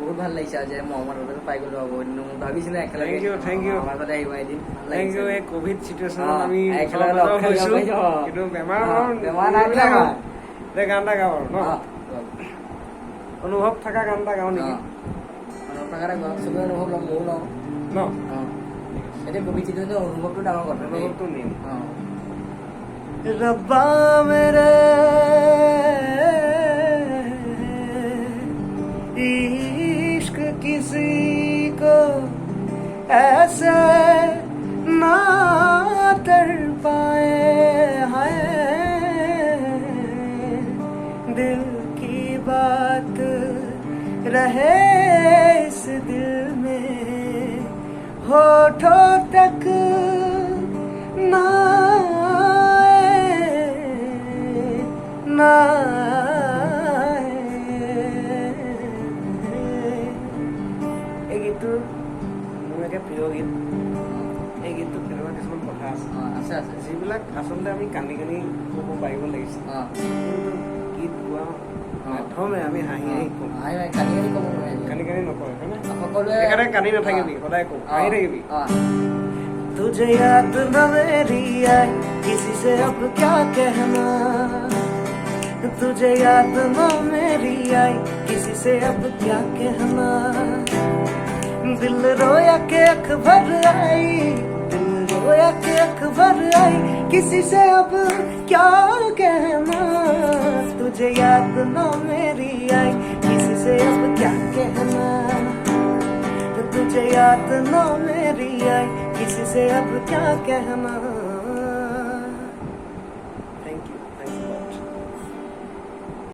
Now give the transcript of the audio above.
বহুত ভাল লাগিছে আজি মহম্মদ পাই গলো ভাবিছিলো একেলগে থেংক ইউ আমাৰ ঘৰতে আহিব এদিন থেংক ইউ। এই কোভিড চিটুৱেশ্যনত আমি একেলগে হৈছো কিন্তু বেমাৰ নাই গান এটা গাওঁ ন অনুভৱ থকা গান এটা গাওঁ নেকি চবে অনুভৱ লওঁ ময়ো লওঁ ন এতিয়া কোভিড চিটুৱেশ্যন অনুভৱটো ডাঙৰ কথা অনুভৱটো নিম रब्बा मेरे इश्क किसी को ऐसे ना कर पाए हैं दिल की बात रहे इस दिल में होठों तक ना এই গীতটো মোৰ একে প্ৰিয় গীত। এই গীতটোত তেনেকুৱা কিছুমান কথা আছে আছে যিবিলাক আচলতে আমি কান্দি কান্দি ক'ব পাৰিব লাগিছিল। গীত গোৱা মাধ্যমে আমি হাঁহি হাঁহি কওঁ, কান্দি কান্দি ক'ব নোৱাৰি কান্দি কান্দি নকয় হয়নে? সকলোৱে একেবাৰে কান্দি নাথাকিবি, সদায় কওঁ হাঁহি থাকিবি। तुझे याद न मेरी आई किसी से अब क्या कहना, तुझे याद न मेरी आई किसी से अब क्या कहना, दिल रोया के अख भर आई, दिल रोया के अख भर आई किसी से अब क्या कहना, तुझे याद न मेरी आई किसी से अब क्या कहना, तुझे याद न मेरी आई किसी से अब क्या कहना।